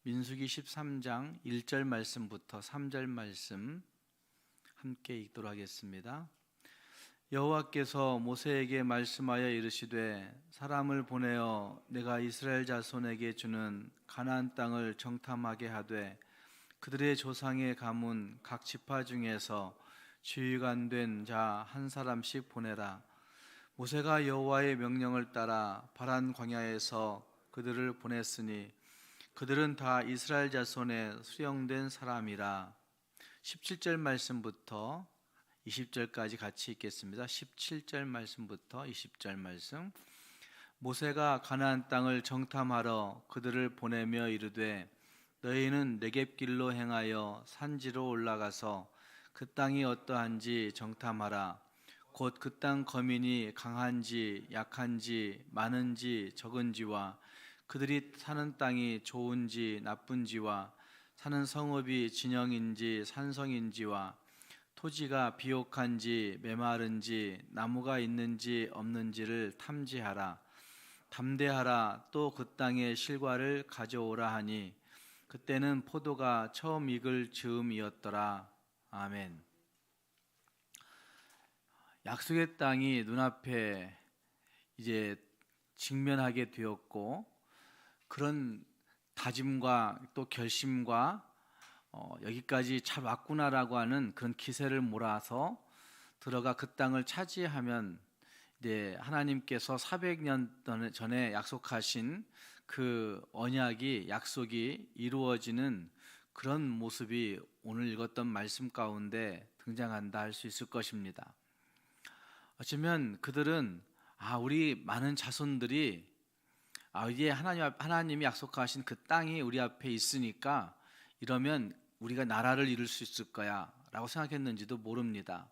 민수기 13장 1절 말씀부터 3절 말씀 함께 읽도록 하겠습니다. 여호와께서 모세에게 말씀하여 이르시되 사람을 보내어 내가 이스라엘 자손에게 주는 가나안 땅을 정탐하게 하되 그들의 조상의 가문 각 지파 중에서 지휘관 된 자 한 사람씩 보내라. 모세가 여호와의 명령을 따라 바란 광야에서 그들을 보냈으니 그들은 다 이스라엘 자손의 수령된 사람이라. 17절 말씀부터 20절까지 같이 읽겠습니다. 17절 말씀부터 20절 말씀. 모세가 가나안 땅을 정탐하러 그들을 보내며 이르되 너희는 네겝길로 행하여 산지로 올라가서 그 땅이 어떠한지 정탐하라. 곧 그 땅 거민이 강한지 약한지 많은지 적은지와 그들이 사는 땅이 좋은지 나쁜지와 사는 성읍이 진영인지 산성인지와 토지가 비옥한지 메마른지 나무가 있는지 없는지를 탐지하라. 담대하라. 또 그 땅의 실과를 가져오라 하니 그때는 포도가 처음 익을 즈음이었더라. 아멘. 약속의 땅이 눈앞에 이제 직면하게 되었고 그런 다짐과 또 결심과 여기까지 잘 왔구나라고 하는 그런 기세를 몰아서 들어가 그 땅을 차지하면 이제 하나님께서 400년 전에 약속하신 그 언약이 약속이 이루어지는 그런 모습이 오늘 읽었던 말씀 가운데 등장한다 할 수 있을 것입니다. 어쩌면 그들은 우리 많은 자손들이 이제 하나님이 약속하신 그 땅이 우리 앞에 있으니까 이러면 우리가 나라를 이룰 수 있을 거야 라고 생각했는지도 모릅니다.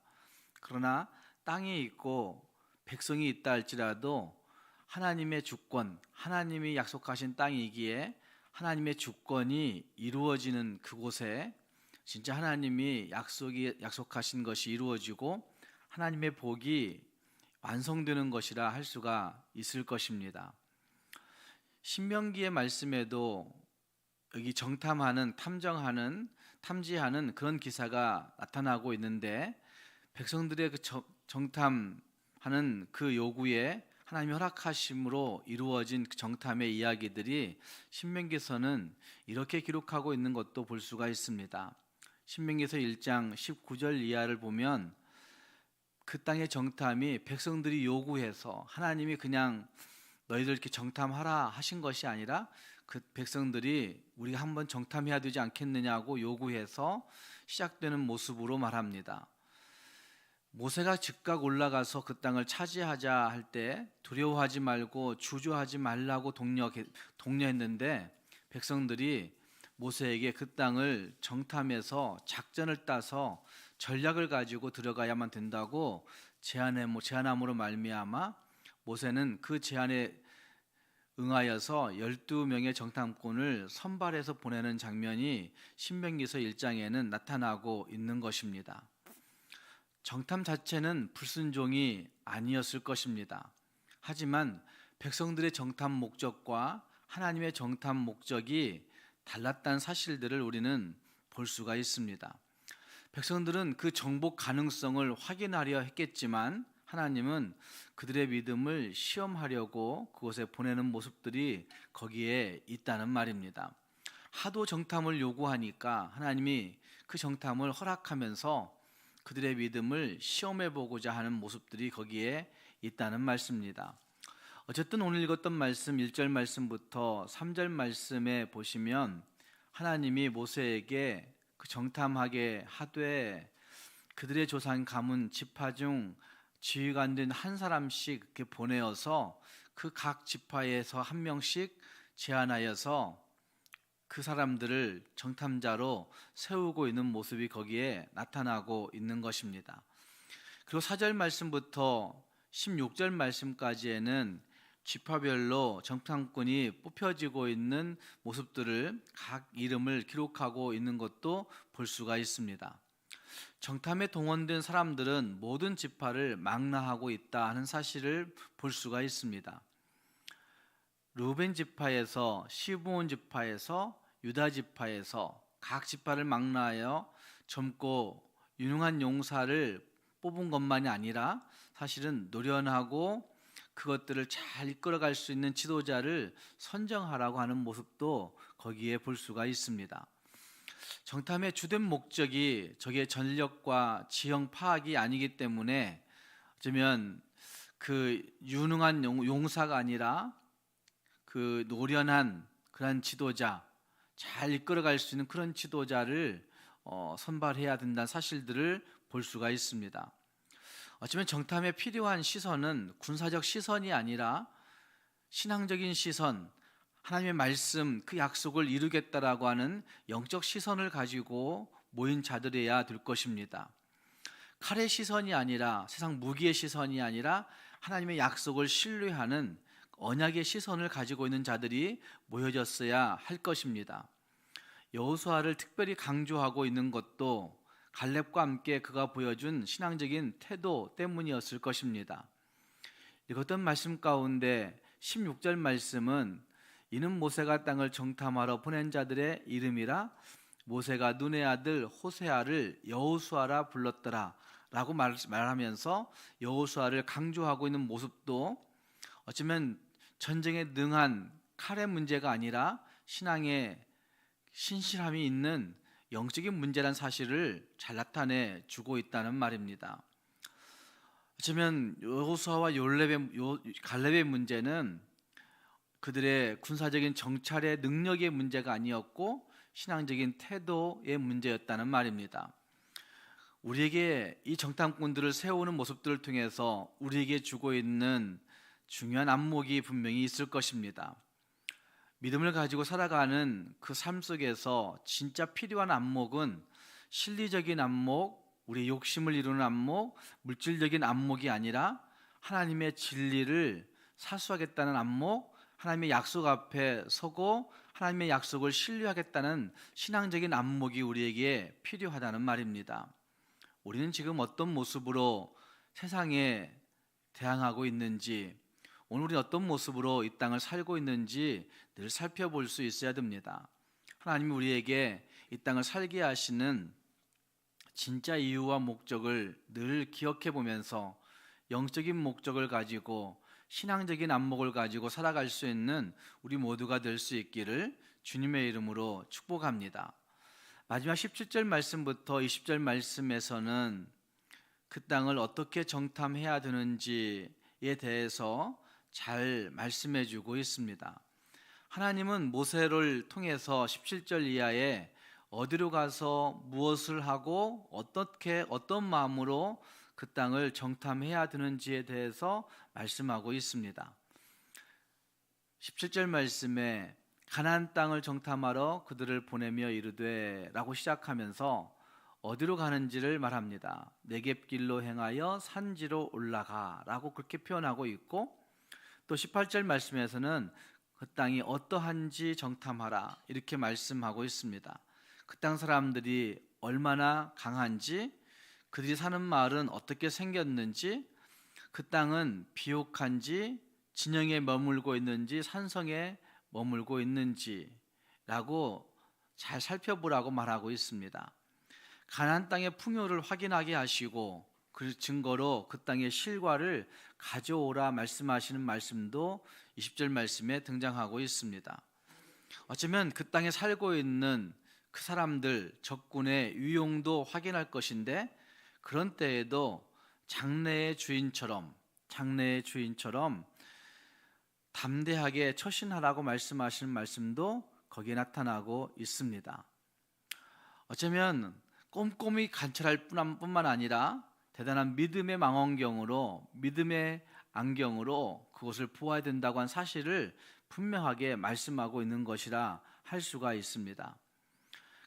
그러나 땅이 있고 백성이 있다 할지라도 하나님의 주권, 하나님이 약속하신 땅이기에 하나님의 주권이 이루어지는 그곳에 진짜 하나님이 약속하신 것이 이루어지고 하나님의 복이 완성되는 것이라 할 수가 있을 것입니다. 신명기의 말씀에도 여기 정탐하는, 탐지하는 그런 기사가 나타나고 있는데 백성들의 그 정탐하는 그 요구에 하나님이 허락하심으로 이루어진 그 정탐의 이야기들이 신명기서는 이렇게 기록하고 있는 것도 볼 수가 있습니다. 신명기서 1장 19절 이하를 보면 그 땅의 정탐이 백성들이 요구해서 하나님이 그냥 너희들 이렇게 정탐하라 하신 것이 아니라 그 백성들이 우리가 한번 정탐해야 되지 않겠느냐고 요구해서 시작되는 모습으로 말합니다. 모세가 즉각 올라가서 그 땅을 차지하자 할 때 두려워하지 말고 주저하지 말라고 독려했는데 백성들이 모세에게 그 땅을 정탐해서 작전을 따서 전략을 가지고 들어가야만 된다고 제안함으로 말미암아 모세는 그 제안에 응하여서 12명의 정탐꾼을 선발해서 보내는 장면이 신명기서 1장에는 나타나고 있는 것입니다. 정탐 자체는 불순종이 아니었을 것입니다. 하지만 백성들의 정탐 목적과 하나님의 정탐 목적이 달랐다는 사실들을 우리는 볼 수가 있습니다. 백성들은 그 정복 가능성을 확인하려 했겠지만 하나님은 그들의 믿음을 시험하려고 그곳에 보내는 모습들이 거기에 있다는 말입니다. 하도 정탐을 요구하니까 하나님이 그 정탐을 허락하면서 그들의 믿음을 시험해 보고자 하는 모습들이 거기에 있다는 말씀입니다. 어쨌든 오늘 읽었던 말씀 1절 말씀부터 3절 말씀에 보시면 하나님이 모세에게 그 정탐하게 하되 그들의 조상 가문 지파 중 지휘관 된 한 사람씩 이렇게 보내어서 그 각 지파에서 한 명씩 제안하여서 그 사람들을 정탐자로 세우고 있는 모습이 거기에 나타나고 있는 것입니다. 그리고 4절 말씀부터 16절 말씀까지에는 지파별로 정탐꾼이 뽑혀지고 있는 모습들을 각 이름을 기록하고 있는 것도 볼 수가 있습니다. 정탐에 동원된 사람들은 모든 지파를 망라하고 있다 하는 사실을 볼 수가 있습니다. 르우벤 지파에서, 시므온 지파에서 유다 지파에서 각 지파를 망라하여 젊고 유능한 용사를 뽑은 것만이 아니라 사실은 노련하고 그것들을 잘 이끌어갈 수 있는 지도자를 선정하라고 하는 모습도 거기에 볼 수가 있습니다. 정탐의 주된 목적이 적의 전력과 지형 파악이 아니기 때문에 어쩌면 그 유능한 용사가 아니라 그 노련한 그런 지도자, 잘 이끌어갈 수 있는 그런 지도자를 선발해야 된다는 사실들을 볼 수가 있습니다. 어쩌면 정탐에 필요한 시선은 군사적 시선이 아니라 신앙적인 시선, 하나님의 말씀, 그 약속을 이루겠다라고 하는 영적 시선을 가지고 모인 자들이어야 될 것입니다. 칼의 시선이 아니라, 세상 무기의 시선이 아니라 하나님의 약속을 신뢰하는 언약의 시선을 가지고 있는 자들이 모여졌어야 할 것입니다. 여호수아를 특별히 강조하고 있는 것도 갈렙과 함께 그가 보여준 신앙적인 태도 때문이었을 것입니다. 읽었던 말씀 가운데 16절 말씀은 이는 모세가 땅을 정탐하러 보낸 자들의 이름이라 모세가 눈의 아들 호세아를 여호수아라 불렀더라 라고 말하면서 여호수아를 강조하고 있는 모습도 어쩌면 전쟁에 능한 칼의 문제가 아니라 신앙의 신실함이 있는 영적인 문제란 사실을 잘 나타내 주고 있다는 말입니다. 어쩌면 여호수아와 갈렙의 문제는 그들의 군사적인 정찰의 능력의 문제가 아니었고 신앙적인 태도의 문제였다는 말입니다. 우리에게 이 정탐꾼들을 세우는 모습들을 통해서 우리에게 주고 있는 중요한 안목이 분명히 있을 것입니다. 믿음을 가지고 살아가는 그 삶 속에서 진짜 필요한 안목은 실리적인 안목, 우리의 욕심을 이루는 안목, 물질적인 안목이 아니라 하나님의 진리를 사수하겠다는 안목, 하나님의 약속 앞에 서고 하나님의 약속을 신뢰하겠다는 신앙적인 안목이 우리에게 필요하다는 말입니다. 우리는 지금 어떤 모습으로 세상에 대항하고 있는지, 오늘 우리는 어떤 모습으로 이 땅을 살고 있는지 늘 살펴볼 수 있어야 됩니다. 하나님이 우리에게 이 땅을 살게 하시는 진짜 이유와 목적을 늘 기억해 보면서 영적인 목적을 가지고 신앙적인 안목을 가지고 살아갈 수 있는 우리 모두가 될 수 있기를 주님의 이름으로 축복합니다. 마지막 17절 말씀부터 20절 말씀에서는 그 땅을 어떻게 정탐해야 되는지에 대해서 잘 말씀해 주고 있습니다. 하나님은 모세를 통해서 17절 이하에 어디로 가서 무엇을 하고 어떻게 어떤 마음으로 그 땅을 정탐해야 되는지에 대해서 말씀하고 있습니다. 17절 말씀에 가나안 땅을 정탐하러 그들을 보내며 이르되 라고 시작하면서 어디로 가는지를 말합니다. 네겝길로 행하여 산지로 올라가 라고 그렇게 표현하고 있고, 또 18절 말씀에서는 그 땅이 어떠한지 정탐하라 이렇게 말씀하고 있습니다. 그 땅 사람들이 얼마나 강한지, 그들이 사는 마을은 어떻게 생겼는지, 그 땅은 비옥한지 진영에 머물고 있는지 산성에 머물고 있는지라고 잘 살펴보라고 말하고 있습니다. 가나안 땅의 풍요를 확인하게 하시고 그 증거로 그 땅의 실과를 가져오라 말씀하시는 말씀도 20절 말씀에 등장하고 있습니다. 어쩌면 그 땅에 살고 있는 그 사람들 적군의 유용도 확인할 것인데, 그런 때에도 장래의 주인처럼 담대하게 처신하라고 말씀하시는 말씀도 거기에 나타나고 있습니다. 어쩌면 꼼꼼히 관찰할 뿐만 아니라 대단한 믿음의 망원경으로, 믿음의 안경으로 그것을 보아야 된다고 한 사실을 분명하게 말씀하고 있는 것이라 할 수가 있습니다.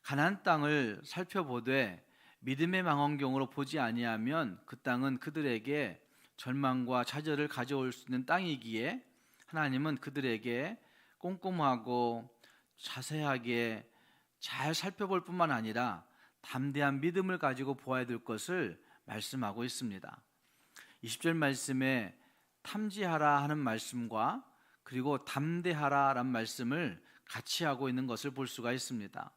가나안 땅을 살펴보되 믿음의 망원경으로 보지 아니하면 그 땅은 그들에게 절망과 좌절을 가져올 수 있는 땅이기에 하나님은 그들에게 꼼꼼하고 자세하게 잘 살펴볼 뿐만 아니라 담대한 믿음을 가지고 보아야 될 것을 말씀하고 있습니다. 20절 말씀에 탐지하라 하는 말씀과 그리고 담대하라 라는 말씀을 같이 하고 있는 것을 볼 수가 있습니다.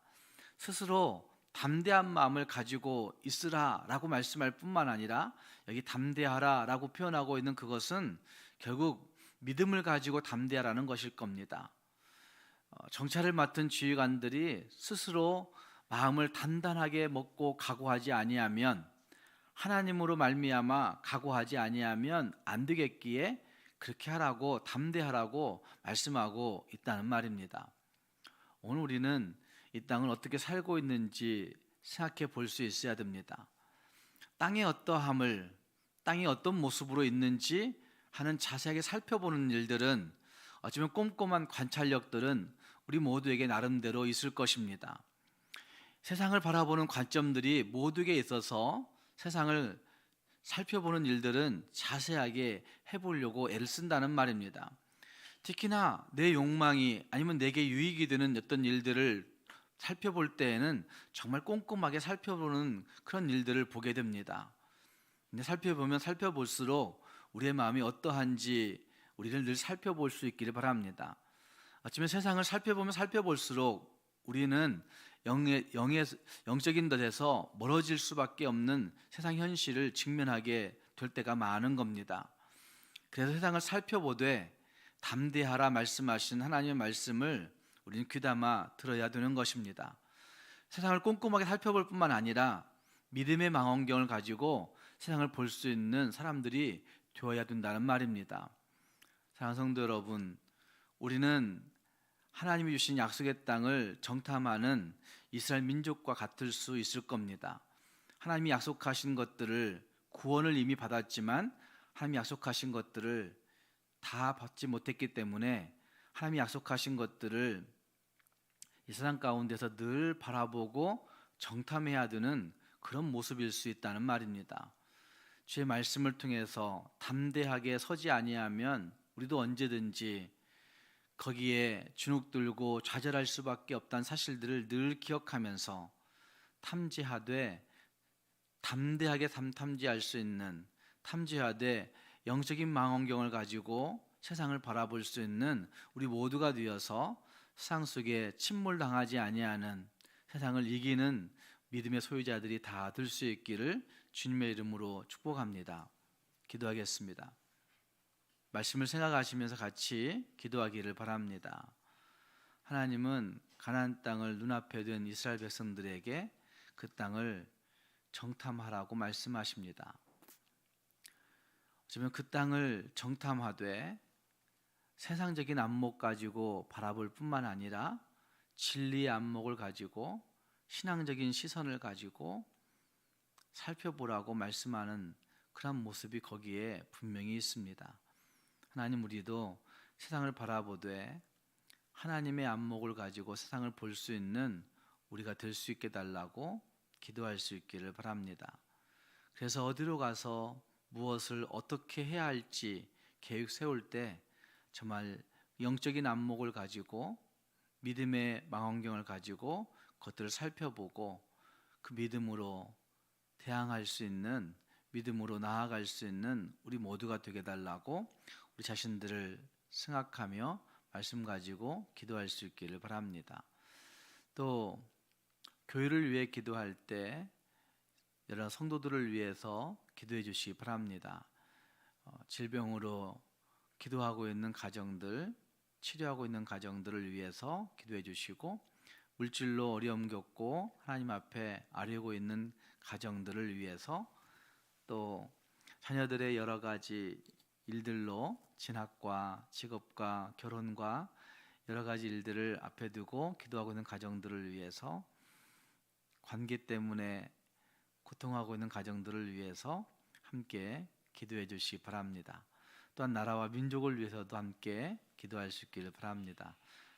스스로 담대한 마음을 가지고 있으라라고 말씀할 뿐만 아니라 여기 담대하라라고 표현하고 있는 그것은 결국 믿음을 가지고 담대하라는 것일 겁니다. 정찰을 맡은 지휘관들이 스스로 마음을 단단하게 먹고 각오하지 아니하면, 하나님으로 말미암아 각오하지 아니하면 안 되겠기에 그렇게 하라고, 담대하라고 말씀하고 있다는 말입니다. 오늘 우리는 이 땅을 어떻게 살고 있는지 생각해 볼 수 있어야 됩니다. 땅의 어떠함을, 땅이 어떤 모습으로 있는지 하는 자세하게 살펴보는 일들은, 어쩌면 꼼꼼한 관찰력들은 우리 모두에게 나름대로 있을 것입니다. 세상을 바라보는 관점들이 모두에게 있어서 세상을 살펴보는 일들은 자세하게 해보려고 애를 쓴다는 말입니다. 특히나 내 욕망이 아니면 내게 유익이 되는 어떤 일들을 살펴볼 때에는 정말 꼼꼼하게 살펴보는 그런 일들을 보게 됩니다. 근데 살펴보면 살펴볼수록 우리의 마음이 어떠한지 우리를 늘 살펴볼 수 있기를 바랍니다. 어쩌면 세상을 살펴보면 살펴볼수록 우리는 영적인 것에서 멀어질 수밖에 없는 세상 현실을 직면하게 될 때가 많은 겁니다. 그래서 세상을 살펴보되 담대하라 말씀하신 하나님의 말씀을 우리는 귀담아 들어야 되는 것입니다. 세상을 꼼꼼하게 살펴볼 뿐만 아니라 믿음의 망원경을 가지고 세상을 볼 수 있는 사람들이 되어야 된다는 말입니다. 사랑하는 성도 여러분, 우리는 하나님이 주신 약속의 땅을 정탐하는 이스라엘 민족과 같을 수 있을 겁니다. 하나님이 약속하신 것들을, 구원을 이미 받았지만 하나님이 약속하신 것들을 다 받지 못했기 때문에 하나님이 약속하신 것들을 이 세상 가운데서 늘 바라보고 정탐해야 되는 그런 모습일 수 있다는 말입니다. 주의 말씀을 통해서 담대하게 서지 아니하면 우리도 언제든지 거기에 주눅들고 좌절할 수밖에 없다는 사실들을 늘 기억하면서 탐지하되, 담대하게 탐지할 수 있는, 탐지하되 영적인 망원경을 가지고 세상을 바라볼 수 있는 우리 모두가 되어서 세상 속에 침몰당하지 아니하는, 세상을 이기는 믿음의 소유자들이 다 될 수 있기를 주님의 이름으로 축복합니다. 기도하겠습니다. 말씀을 생각하시면서 같이 기도하기를 바랍니다. 하나님은 가나안 땅을 눈앞에 둔 이스라엘 백성들에게 그 땅을 정탐하라고 말씀하십니다. 어쩌면 그 땅을 정탐하되 세상적인 안목 가지고 바라볼 뿐만 아니라 진리의 안목을 가지고 신앙적인 시선을 가지고 살펴보라고 말씀하는 그런 모습이 거기에 분명히 있습니다. 하나님, 우리도 세상을 바라보되 하나님의 안목을 가지고 세상을 볼 수 있는 우리가 될 수 있게 달라고 기도할 수 있기를 바랍니다. 그래서 어디로 가서 무엇을 어떻게 해야 할지 계획 세울 때 정말 영적인 안목을 가지고 믿음의 망원경을 가지고 그것들을 살펴보고 그 믿음으로 대항할 수 있는, 믿음으로 나아갈 수 있는 우리 모두가 되게 달라고 우리 자신들을 생각하며 말씀 가지고 기도할 수 있기를 바랍니다. 또 교회를 위해 기도할 때 여러 성도들을 위해서 기도해 주시기 바랍니다. 질병으로 기도하고 있는 가정들, 치료하고 있는 가정들을 위해서 기도해 주시고, 물질로 어려움 겪고 하나님 앞에 아뢰고 있는 가정들을 위해서, 또 자녀들의 여러 가지 일들로 진학과 직업과 결혼과 여러 가지 일들을 앞에 두고 기도하고 있는 가정들을 위해서, 관계 때문에 고통하고 있는 가정들을 위해서 함께 기도해 주시기 바랍니다. 또한 나라와 민족을 위해서도 함께 기도할 수 있기를 바랍니다.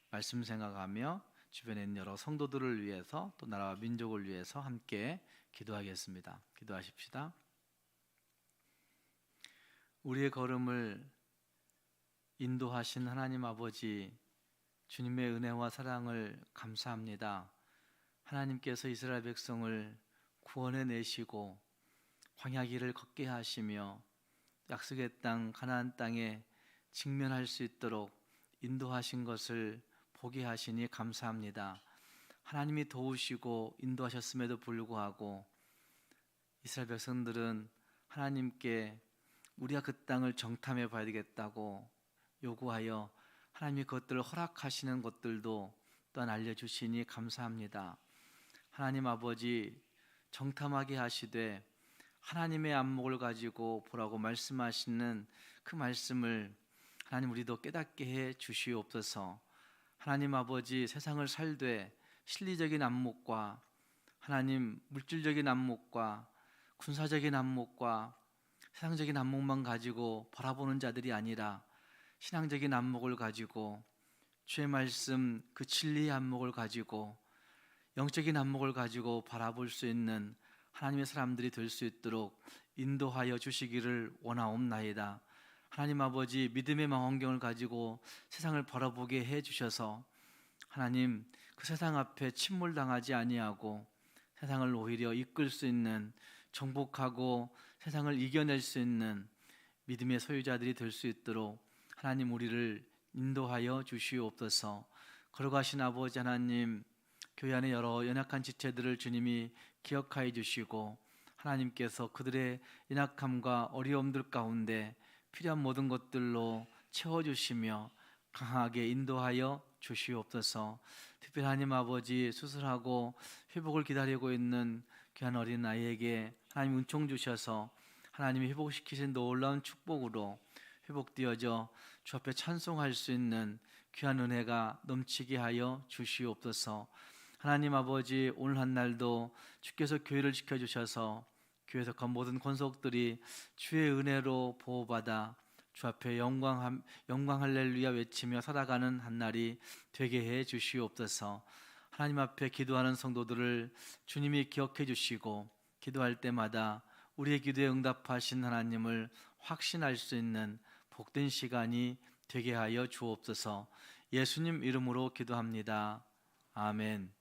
말씀 생각하며 주변에 있는 여러 성도들을 위해서, 또 나라와 민족을 위해서 함께 기도하겠습니다. 기도하십시다. 우리의 걸음을 인도하신 하나님 아버지, 주님의 은혜와 사랑을 감사합니다. 하나님께서 이스라엘 백성을 구원해 내시고 광야길을 걷게 하시며 약속의 땅 가나안 땅에 직면할 수 있도록 인도하신 것을 보게 하시니 감사합니다. 하나님이 도우시고 인도하셨음에도 불구하고 이스라엘 백성들은 하나님께 우리가 그 땅을 정탐해 봐야 되겠다고 요구하여 하나님이 그것들을 허락하시는 것들도 또한 알려주시니 감사합니다. 하나님 아버지, 정탐하게 하시되 하나님의 안목을 가지고 보라고 말씀하시는 그 말씀을 하나님 우리도 깨닫게 해 주시옵소서. 하나님 아버지, 세상을 살되 실리적인 안목과 하나님 물질적인 안목과 군사적인 안목과 세상적인 안목만 가지고 바라보는 자들이 아니라 신앙적인 안목을 가지고 주의 말씀 그 진리의 안목을 가지고 영적인 안목을 가지고 바라볼 수 있는 하나님의 사람들이 될 수 있도록 인도하여 주시기를 원하옵나이다. 하나님 아버지, 믿음의 망원경을 가지고 세상을 바라보게 해 주셔서 하나님 그 세상 앞에 침몰당하지 아니하고 세상을 오히려 이끌 수 있는, 정복하고 세상을 이겨낼 수 있는 믿음의 소유자들이 될 수 있도록 하나님 우리를 인도하여 주시옵소서. 걸어가신 아버지 하나님, 교회 안에 여러 연약한 지체들을 주님이 기억하여 주시고 하나님께서 그들의 연약함과 어려움들 가운데 필요한 모든 것들로 채워주시며 강하게 인도하여 주시옵소서. 특별히 하나님 아버지, 수술하고 회복을 기다리고 있는 귀한 어린아이에게 하나님 은총 주셔서 하나님이 회복시키신 놀라운 축복으로 회복되어져 주 앞에 찬송할 수 있는 귀한 은혜가 넘치게 하여 주시옵소서. 하나님 아버지, 오늘 한 날도 주께서 교회를 지켜주셔서 교회에서 간 모든 권속들이 주의 은혜로 보호받아 주 앞에 영광 할렐루야 외치며 살아가는 한 날이 되게 해 주시옵소서. 하나님 앞에 기도하는 성도들을 주님이 기억해 주시고 기도할 때마다 우리의 기도에 응답하신 하나님을 확신할 수 있는 복된 시간이 되게 하여 주옵소서. 예수님 이름으로 기도합니다. 아멘.